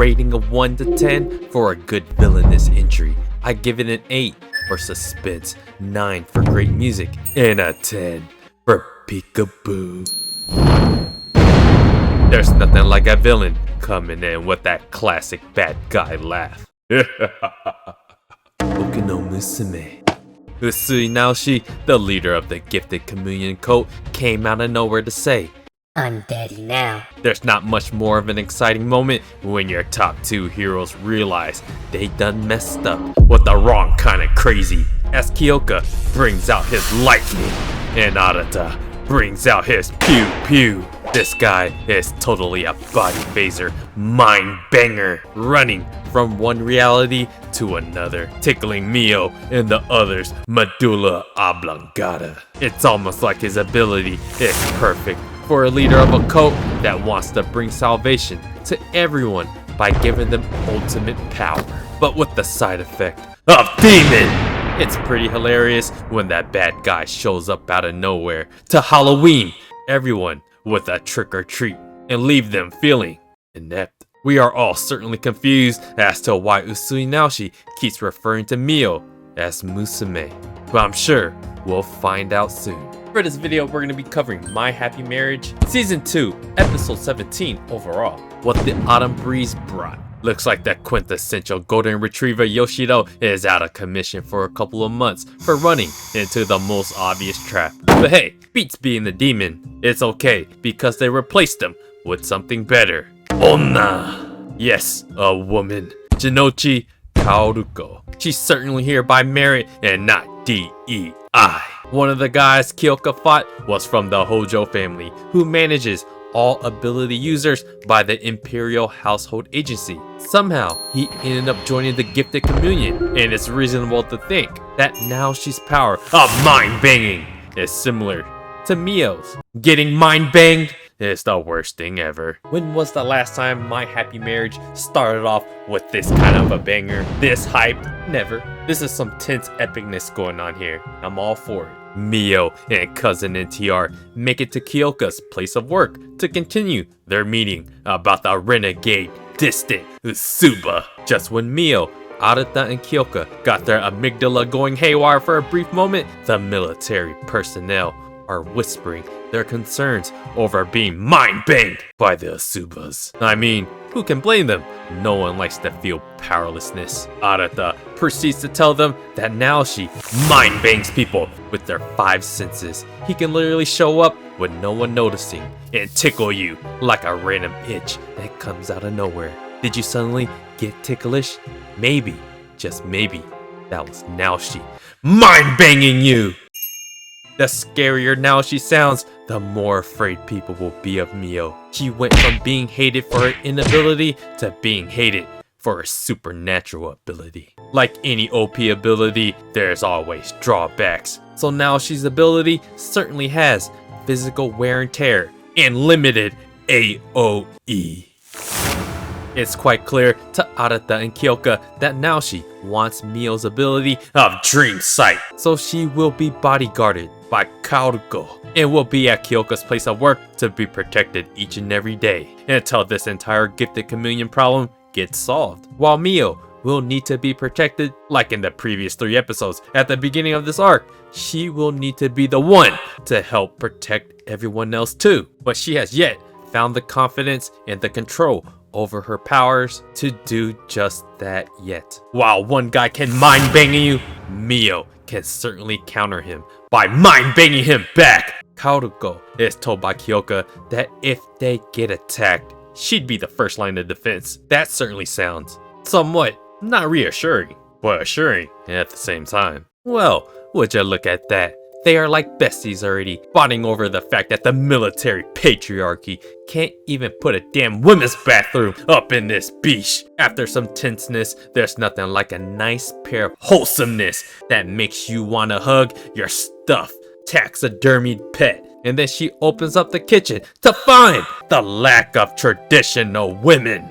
rating of 1 to 10 for a good villainous entry. I give it an 8 for suspense, 9 for great music, and a 10 for peekaboo. There's nothing like a villain coming in with that classic bad guy laugh. Boku no Musume. Usui Naoshi, the leader of the Gifted Communion cult, came out of nowhere to say, "I'm daddy now." There's not much more of an exciting moment when your top two heroes realize they done messed up with the wrong kind of crazy, as Kyoka brings out his lightning and Arata brings out his pew pew. This guy is totally a body phaser, mind banger, running from one reality to another, tickling Mio and the other's medulla oblongata. It's almost like his ability is perfect for a leader of a cult that wants to bring salvation to everyone by giving them ultimate power, but with the side effect of demon. It's pretty hilarious when that bad guy shows up out of nowhere to Halloween everyone with a trick or treat and leave them feeling inept. We are all certainly confused as to why Usui Naoshi keeps referring to Mio as Musume, but I'm sure we'll find out soon. For this video, we're going to be covering My Happy Marriage, Season 2, Episode 17 overall, what the autumn breeze brought. Looks like that quintessential golden retriever Yoshido is out of commission for a couple of months for running into the most obvious trap. But hey, beats being the demon. It's okay because they replaced him with something better. Onna! Yes, a woman. Jinochi Kaoruko. She's certainly here by merit and not DEI. One of the guys Kyoka fought was from the Hojo family, who manages all ability users by the Imperial Household Agency. Somehow, he ended up joining the Gifted Communion, and it's reasonable to think that Naoshi's power of mind banging is similar to Mio's. Getting mind banged is the worst thing ever. When was the last time My Happy Marriage started off with this kind of a banger? This hyped? Never. This is some tense epicness going on here. I'm all for it. Mio and cousin NTR make it to Kyoka's place of work to continue their meeting about the renegade distant Usuba. Just when Mio, Arata, and Kyoka got their amygdala going haywire for a brief moment, the military personnel are whispering their concerns over being mind-banged by the Usubas. I mean, who can blame them? No one likes to feel powerlessness. Arata proceeds to tell them that Naoshi mind-bangs people with their 5 senses. He can literally show up with no one noticing and tickle you like a random itch that comes out of nowhere. Did you suddenly get ticklish? Maybe, just maybe, that was Naoshi mind-banging you! The scarier Naoshi sounds, the more afraid people will be of Mio. She went from being hated for her inability to being hated for her supernatural ability. Like any OP ability, there's always drawbacks. So Naoshi's ability certainly has physical wear and tear and limited AoE. It's quite clear to Arata and Kyoka that Naoshi wants Mio's ability of Dream Sight, so she will be bodyguarded by Kaoruko and will be at Kyoka's place of work to be protected each and every day until this entire Gifted Communion problem gets solved. While Mio will need to be protected, like in the previous 3 episodes at the beginning of this arc, she will need to be the one to help protect everyone else too. But she has yet found the confidence and the control over her powers to do just that yet. While one guy can mind banging you, Mio can certainly counter him by mind banging him back. Kaoruko is told by Kyoka that if they get attacked, she'd be the first line of defense. That certainly sounds somewhat not reassuring, but assuring at the same time. Well, would you look at that? They are like besties already, bonding over the fact that the military patriarchy can't even put a damn women's bathroom up in this beach. After some tenseness, there's nothing like a nice pair of wholesomeness that makes you want to hug your stuffed, taxidermied pet. And then she opens up the kitchen to find the lack of traditional women.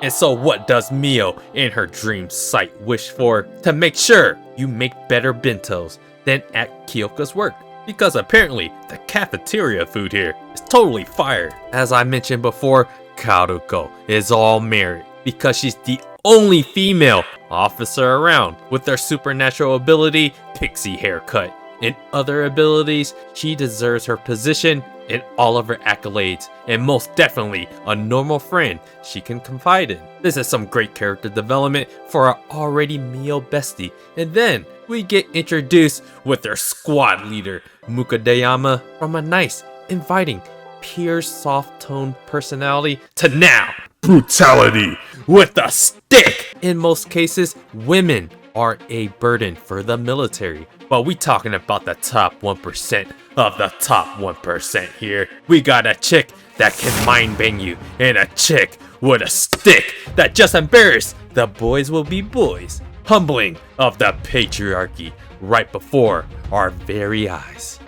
And so what does Mio in her dream sight wish for? To make sure you make better bentos than at Kyoka's work, because apparently the cafeteria food here is totally fire. As I mentioned before, Kaoruko is all merit because she's the only female officer around. With her supernatural ability, pixie haircut, and other abilities, she deserves her position and all of her accolades, and most definitely a normal friend she can confide in. This is some great character development for our already Mio bestie, and then we get introduced with their squad leader, Mukadayama, from a nice, inviting, pure soft-toned personality to now brutality with a stick. In most cases, women are a burden for the military, but we talking about the top 1% of the top 1% here. We got a chick that can mind bang you and a chick with a stick that just embarrassed the boys will be boys. Humbling of the patriarchy right before our very eyes.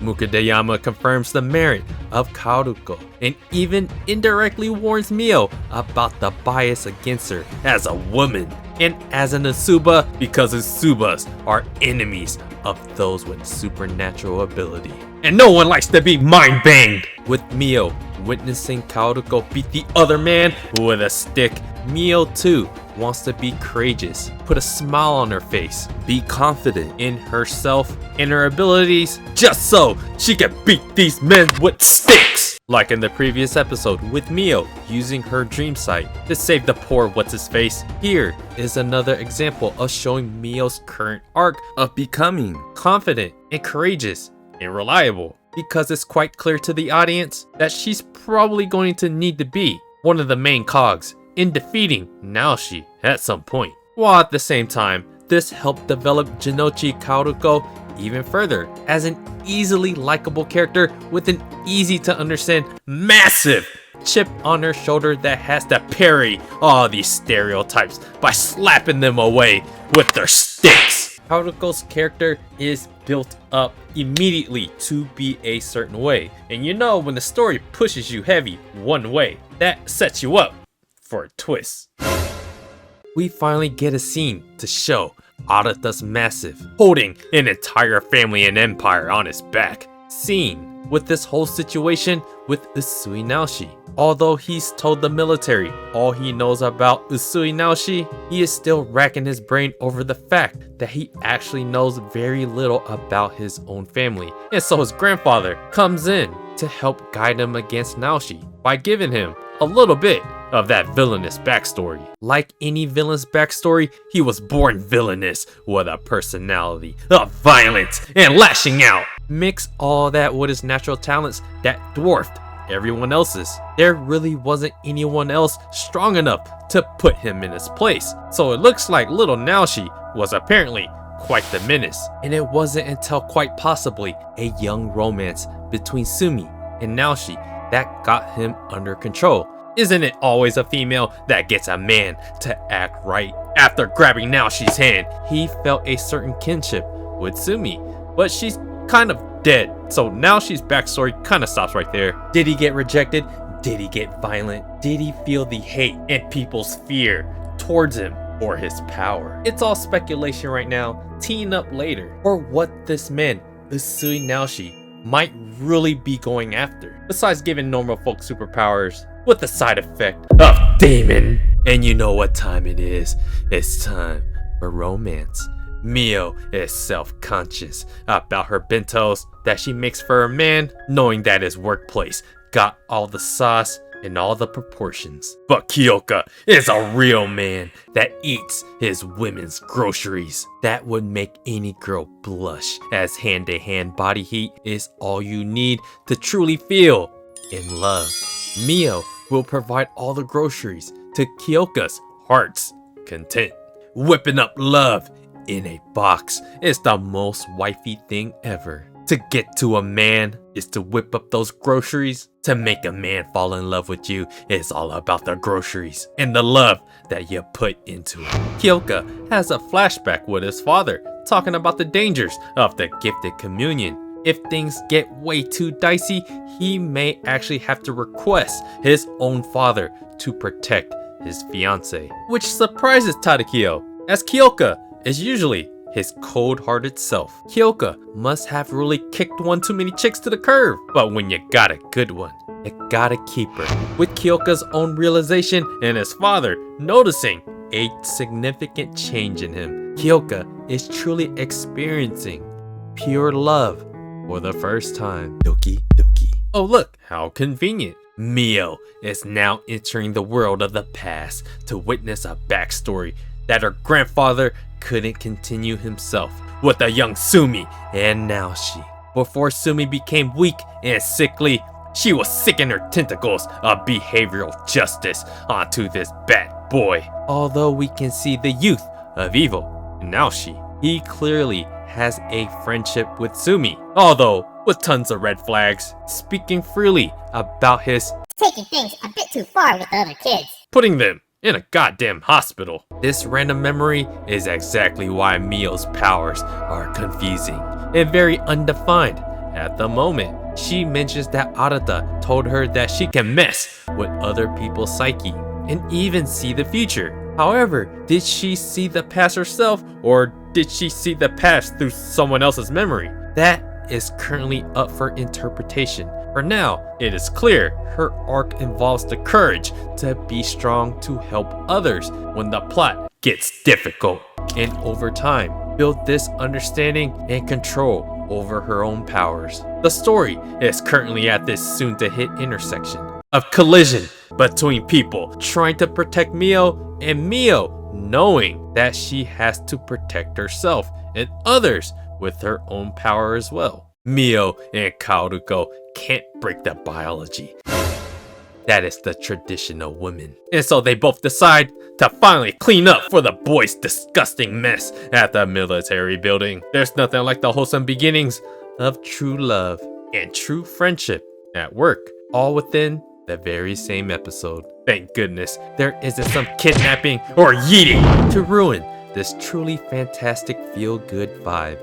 Mukadayama confirms the merit of Kaoruko and even indirectly warns Mio about the bias against her as a woman and as an Usuba, because Usubas are enemies of those with supernatural ability. And no one likes to be mind banged. With Mio witnessing Kaoruko beat the other man with a stick, Mio too wants to be courageous, put a smile on her face, be confident in herself and her abilities, just so she can beat these men with sticks. Like in the previous episode with Mio using her dream sight to save the poor what's-his-face, here is another example of showing Mio's current arc of becoming confident and courageous and reliable, because it's quite clear to the audience that she's probably going to need to be one of the main cogs in defeating Naoshi at some point. While at the same time, this helped develop Jinochi Kaoruko even further as an easily likable character with an easy to understand massive chip on her shoulder that has to parry all these stereotypes by slapping them away with their sticks. Kaoruko's character is built up immediately to be a certain way, and you know when the story pushes you heavy one way, that sets you up for a twist. We finally get a scene to show Arata's massive, holding an entire family and empire on his back. Scene with this whole situation with Usui Naoshi. Although he's told the military all he knows about Usui Naoshi, he is still racking his brain over the fact that he actually knows very little about his own family. And so his grandfather comes in to help guide him against Naoshi by giving him a little bit of that villainous backstory. Like any villain's backstory, he was born villainous with a personality of violence and lashing out. Mix all that with his natural talents that dwarfed everyone else's. There really wasn't anyone else strong enough to put him in his place. So it looks like little Naoshi was apparently quite the menace. And it wasn't until quite possibly a young romance between Sumi and Naoshi that got him under control. Isn't it always a female that gets a man to act right? After grabbing Naoshi's hand, he felt a certain kinship with Sumi, but she's kind of dead, so Naoshi's backstory kind of stops right there. Did he get rejected? Did he get violent? Did he feel the hate and people's fear towards him or his power? It's all speculation right now, teeing up later for what this man, Usui Naoshi, might really be going after, besides giving normal folk superpowers with the side effect of demon. And you know what time it is. It's time for romance. Mio is self-conscious about her bentos that she makes for her man, knowing that his workplace got all the sauce and all the proportions. But Kyoka is a real man that eats his women's groceries. That would make any girl blush, as hand-to-hand body heat is all you need to truly feel in love. Mio will provide all the groceries to Kyoka's heart's content. Whipping up love in a box is the most wifey thing ever. To get to a man is to whip up those groceries. To make a man fall in love with you is all about the groceries and the love that you put into it. Kyoka has a flashback with his father talking about the dangers of the gifted communion. If things get way too dicey, he may actually have to request his own father to protect his fiancée, which surprises Tadakio, as Kyoka is usually his cold-hearted self. Kyoka must have really kicked one too many chicks to the curb, but when you got a good one, it gotta keep her. With Kyoka's own realization and his father noticing a significant change in him, Kyoka is truly experiencing pure love for the first time. Doki doki. Oh look, how convenient. Mio is now entering the world of the past to witness a backstory that her grandfather couldn't continue himself with a young Sumi and Naoshi. Before Sumi became weak and sickly, she was sicking her tentacles of behavioral justice onto this bad boy. Although we can see the youth of evil in Naoshi, he clearly has a friendship with Sumi, although with tons of red flags, speaking freely about his Taking things a bit too far with the other kids. putting them in a goddamn hospital. This random memory is exactly why Mio's powers are confusing and very undefined at the moment. She mentions that Arata told her that she can mess with other people's psyche and even see the future. However, did she see the past herself, or did she see the past through someone else's memory? That is currently up for interpretation. For now, it is clear her arc involves the courage to be strong to help others when the plot gets difficult, and over time, build this understanding and control over her own powers. The story is currently at this soon-to-hit intersection of collision between people trying to protect Mio and Mio knowing that she has to protect herself and others with her own power as well. Mio and Kaoruko can't break the biology. That is the traditional women. And so they both decide to finally clean up for the boys' disgusting mess at the military building. There's nothing like the wholesome beginnings of true love and true friendship at work, all within the very same episode. Thank goodness there isn't some kidnapping or yeeting to ruin this truly fantastic feel-good vibe.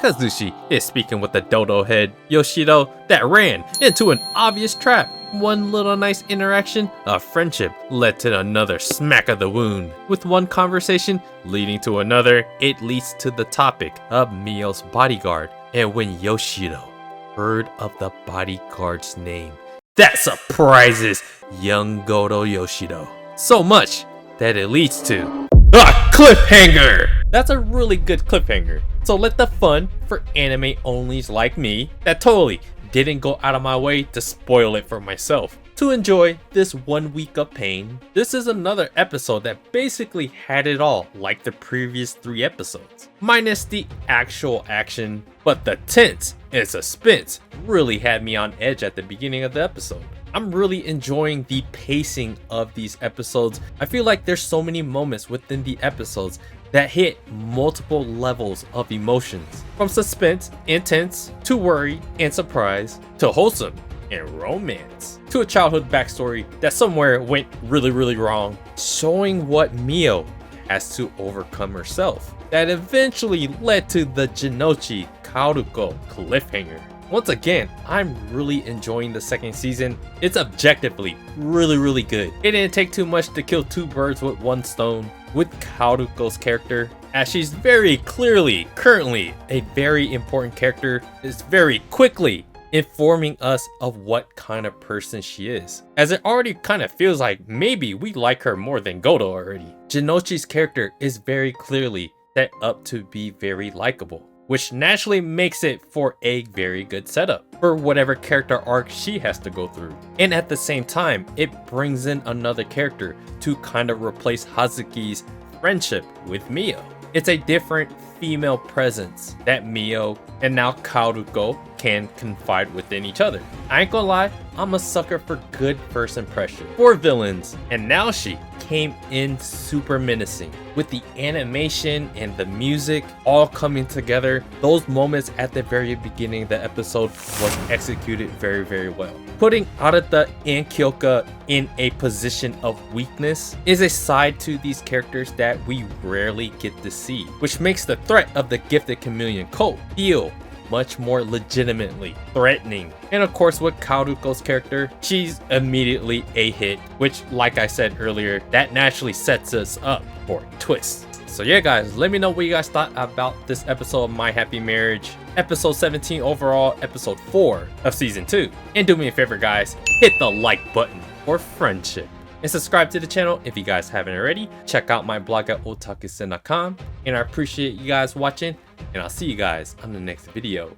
Kazushi is speaking with the dodo head Yoshido that ran into an obvious trap. One little nice interaction of friendship led to another smack of the wound. With one conversation leading to another, it leads to the topic of Mio's bodyguard. And when Yoshido heard of the bodyguard's name, that surprises young Goto Yoshido so much that it leads to a cliffhanger! That's a really good cliffhanger. So let the fun for anime onlys like me that totally didn't go out of my way to spoil it for myself to enjoy this 1 week of pain. This is another episode that basically had it all like the previous 3 episodes, minus the actual action, but the tense and suspense really had me on edge at the beginning of the episode. I'm really enjoying the pacing of these episodes. I feel like there's so many moments within the episodes that hit multiple levels of emotions, from suspense, intense, to worry and surprise, to wholesome and romance, to a childhood backstory that somewhere went really wrong, showing what Mio has to overcome herself, that eventually led to the Jinochi Kaoruko cliffhanger. Once again, I'm really enjoying the second season. It's objectively really good. It didn't take too much to kill 2 birds with 1 stone with Kaoruko's character, as she's very clearly, currently, a very important character, is very quickly informing us of what kind of person she is, as it already kind of feels like maybe we like her more than Goto already. Jinochi's character is very clearly set up to be very likable, which naturally makes it for a very good setup for whatever character arc she has to go through. And at the same time, it brings in another character to kind of replace Hazuki's friendship with Mio. It's a different female presence that Mio and now Kaoruko can confide within each other. I ain't gonna lie, I'm a sucker for good first impression for villains, and now she came in super menacing with the animation and the music all coming together. Those moments at the very beginning of the episode was executed very well. Putting Arata and Kyoka in a position of weakness is a side to these characters that we rarely get to see, which makes the threat of the Gifted Chameleon cult feel much more legitimately threatening. And of course, with Kaoruko's character, she's immediately a hit, which, like I said earlier, that naturally sets us up for a twist. So yeah guys, let me know what you guys thought about this episode of My Happy Marriage, episode 17 overall, episode 4 of season 2. And do me a favor guys, hit the like button for friendship. And subscribe to the channel if you guys haven't already. Check out my blog at otakusen.com. And I appreciate you guys watching, and I'll see you guys on the next video.